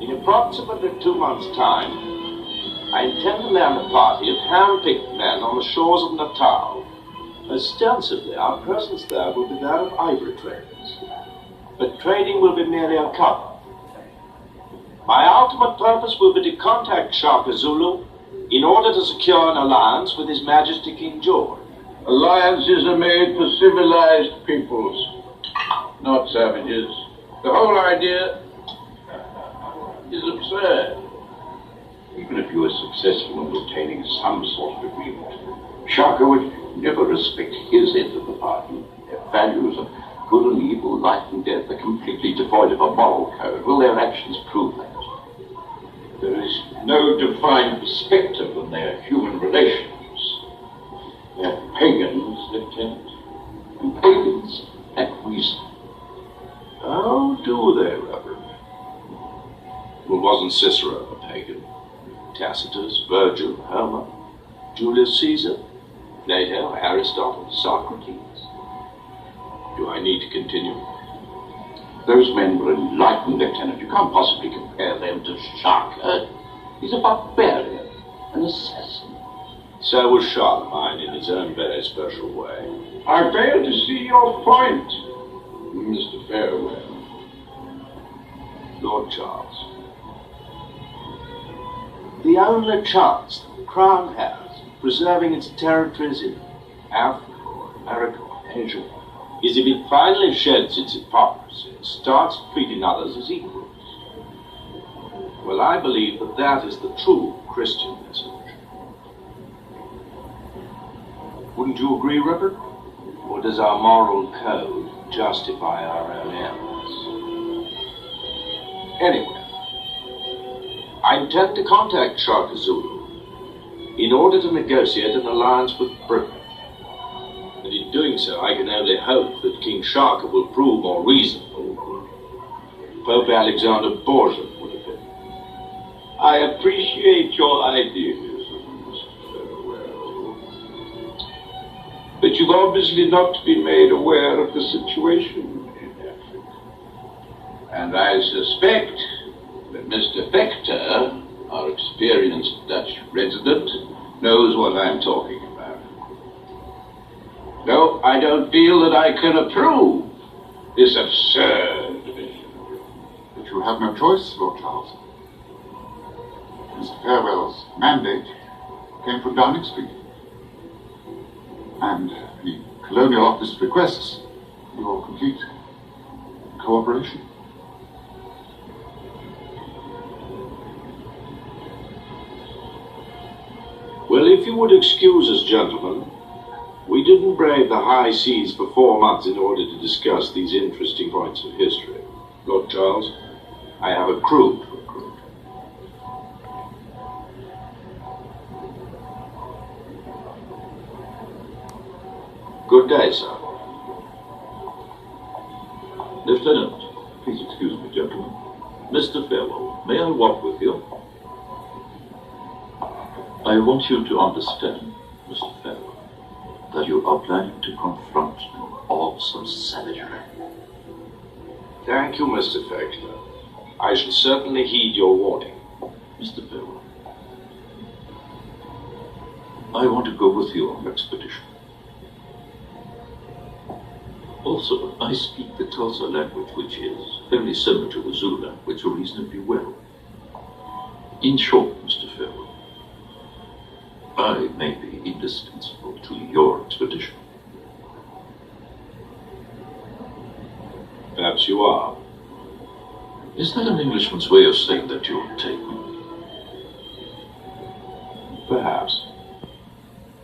In approximately 2 months' time, I intend to land a party of hand-picked men on the shores of Natal. Ostensibly, our presence there will be that of ivory traders, but trading will be merely a cover. My ultimate purpose will be to contact Shaka Zulu in order to secure an alliance with His Majesty King George. Alliances are made for civilized peoples, not savages. The whole idea is absurd. Even if you were successful in obtaining some sort of agreement, Shaka would never respect his end of the bargain. Their values of good and evil, life and death are completely devoid of a moral code. Will their actions prove that? There is no defined perspective on their human relations. They're pagans, Lieutenant, and pagans lack reason. How do they, Reverend? Well, wasn't Cicero a pagan? Tacitus, Virgil, Homer, Julius Caesar, Plato, Aristotle, Socrates. Do I need to continue? Those men were enlightened, Lieutenant. You can't possibly compare them to Shaka. He's a barbarian, an assassin. So was Charlemagne in his own very special way. I fail to see your point, Mr. Farewell. Lord Charles. The only chance the Crown has of preserving its territories in Africa or America or Asia is if it finally sheds its hypocrisy and starts treating others as equals. Well, I believe that that is the true Christian message. Wouldn't you agree, Reverend? Or does our moral code justify our own ends? Anyway, I intend to contact Shaka Zulu in order to negotiate an alliance with Britain. And in doing so, I can only hope that King Shaka will prove more reasonable than Pope Alexander Borgia would have been. I appreciate your ideas, Mr. Farewell, but you've obviously not been made aware of the situation in Africa. And I suspect that Mr. Vector, our experienced Dutch resident, knows what I'm talking about. No, I don't feel that I can approve this absurd vision. But you have no choice, Lord Charles. Mr. Farewell's mandate came from Downing Street. And the Colonial Office requests your complete cooperation. Well, if you would excuse us, gentlemen, we didn't brave the high seas for 4 months in order to discuss these interesting points of history. Lord Charles, I have a crew to recruit. Good day, sir. Lieutenant, please excuse me, gentlemen. Mr. Farewell, may I walk with you? I want you to understand, Mr. Farewell, that you are planning to confront an awesome savagery. Thank you, Mr. Vector. I shall certainly heed your warning. Mr. Farewell, I want to go with you on the expedition. Also, I speak the Xhosa language, which is very similar to the Zulu language, reasonably well. In short, Mr. Farewell, I may be indispensable to your expedition. Perhaps you are. Is that an Englishman's way of saying that you'll take me? Perhaps.